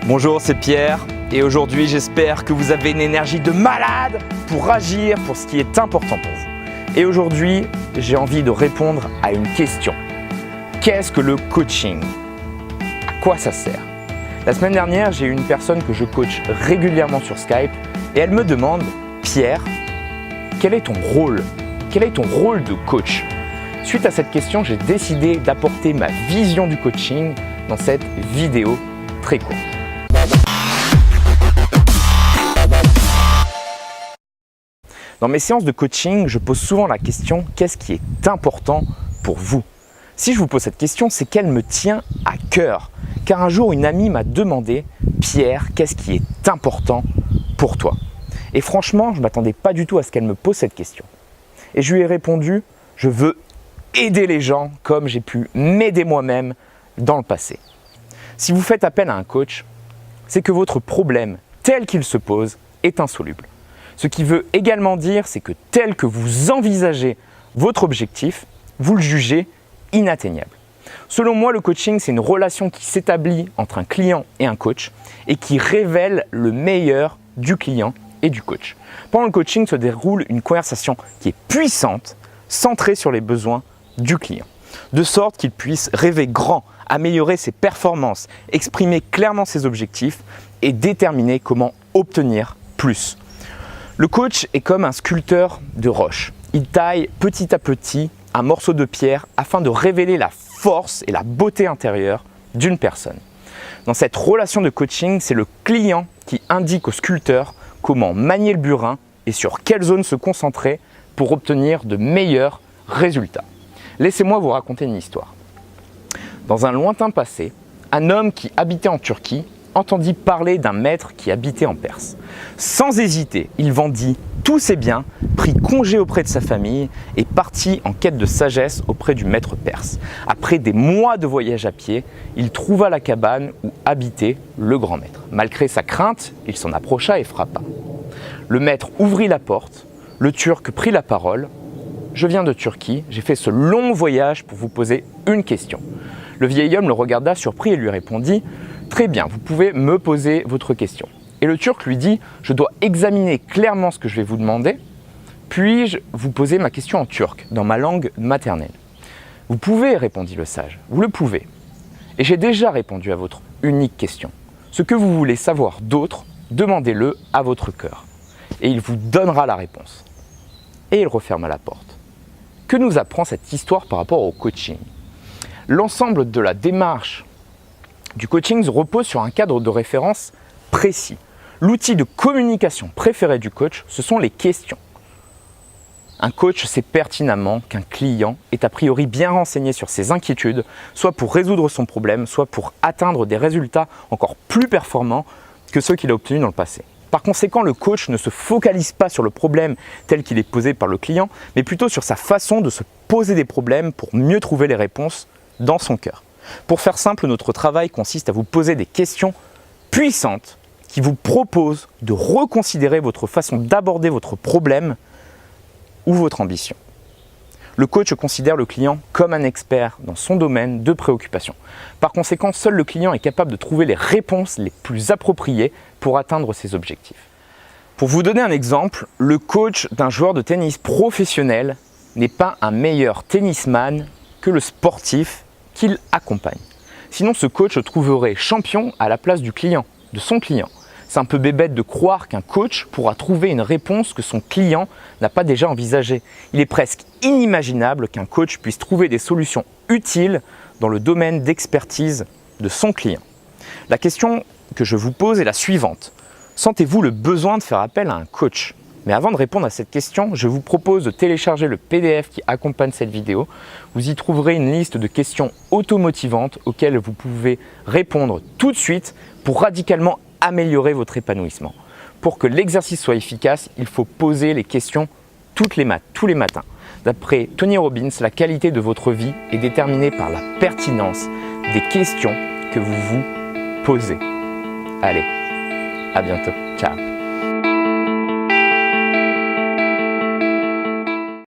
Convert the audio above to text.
Bonjour, c'est Pierre et aujourd'hui j'espère que vous avez une énergie de malade pour agir pour ce qui est important pour vous. Et aujourd'hui, j'ai envie de répondre à une question. Qu'est-ce que le coaching? À quoi ça sert? La semaine dernière, j'ai eu une personne que je coach régulièrement sur Skype et elle me demande « Pierre, quel est ton rôle? Quel est ton rôle de coach ?» Suite à cette question, j'ai décidé d'apporter ma vision du coaching dans cette vidéo très courte. Dans mes séances de coaching, je pose souvent la question « Qu'est-ce qui est important pour vous ?» Si je vous pose cette question, c'est qu'elle me tient à cœur. Car un jour, une amie m'a demandé « Pierre, qu'est-ce qui est important pour toi ?» Et franchement, je ne m'attendais pas du tout à ce qu'elle me pose cette question. Et je lui ai répondu « Je veux aider les gens comme j'ai pu m'aider moi-même dans le passé. » Si vous faites appel à un coach, c'est que votre problème, tel qu'il se pose, est insoluble. Ce qui veut également dire, c'est que tel que vous envisagez votre objectif, vous le jugez inatteignable. Selon moi, le coaching, c'est une relation qui s'établit entre un client et un coach et qui révèle le meilleur du client et du coach. Pendant le coaching se déroule une conversation qui est puissante, centrée sur les besoins du client, de sorte qu'il puisse rêver grand, améliorer ses performances, exprimer clairement ses objectifs et déterminer comment obtenir plus. Le coach est comme un sculpteur de roche. Il taille petit à petit un morceau de pierre afin de révéler la force et la beauté intérieure d'une personne. Dans cette relation de coaching, c'est le client qui indique au sculpteur comment manier le burin et sur quelle zone se concentrer pour obtenir de meilleurs résultats. Laissez-moi vous raconter une histoire. Dans un lointain passé, un homme qui habitait en Turquie entendit parler d'un maître qui habitait en Perse. Sans hésiter, il vendit tous ses biens, prit congé auprès de sa famille et partit en quête de sagesse auprès du maître perse. Après des mois de voyage à pied, il trouva la cabane où habitait le grand maître. Malgré sa crainte, il s'en approcha et frappa. Le maître ouvrit la porte, le Turc prit la parole. « Je viens de Turquie, j'ai fait ce long voyage pour vous poser une question. » Le vieil homme le regarda surpris et lui répondit « Très bien, vous pouvez me poser votre question. » Et le Turc lui dit « Je dois examiner clairement ce que je vais vous demander, puis-je vous poser ma question en turc, dans ma langue maternelle ?» « Vous pouvez, répondit le sage, vous le pouvez. Et j'ai déjà répondu à votre unique question. Ce que vous voulez savoir d'autre, demandez-le à votre cœur, et il vous donnera la réponse. » Et il referma la porte. Que nous apprend cette histoire par rapport au coaching? L'ensemble de la démarche du coaching repose sur un cadre de référence précis. L'outil de communication préféré du coach, ce sont les questions. Un coach sait pertinemment qu'un client est a priori bien renseigné sur ses inquiétudes, soit pour résoudre son problème, soit pour atteindre des résultats encore plus performants que ceux qu'il a obtenus dans le passé. Par conséquent, le coach ne se focalise pas sur le problème tel qu'il est posé par le client, mais plutôt sur sa façon de se poser des problèmes pour mieux trouver les réponses dans son cœur. Pour faire simple, notre travail consiste à vous poser des questions puissantes qui vous proposent de reconsidérer votre façon d'aborder votre problème ou votre ambition. Le coach considère le client comme un expert dans son domaine de préoccupation. Par conséquent, seul le client est capable de trouver les réponses les plus appropriées pour atteindre ses objectifs. Pour vous donner un exemple, le coach d'un joueur de tennis professionnel n'est pas un meilleur tennisman que le sportif qu'il accompagne. Sinon, ce coach trouverait champion à la place du client, de son client. C'est un peu bébête de croire qu'un coach pourra trouver une réponse que son client n'a pas déjà envisagée. Il est presque inimaginable qu'un coach puisse trouver des solutions utiles dans le domaine d'expertise de son client. La question que je vous pose est la suivante. Sentez-vous le besoin de faire appel à un coach? Mais avant de répondre à cette question, je vous propose de télécharger le PDF qui accompagne cette vidéo. Vous y trouverez une liste de questions automotivantes auxquelles vous pouvez répondre tout de suite pour radicalement améliorer votre épanouissement. Pour que l'exercice soit efficace, il faut poser les questions tous les matins. D'après Tony Robbins, la qualité de votre vie est déterminée par la pertinence des questions que vous vous posez. Allez, à bientôt. Ciao.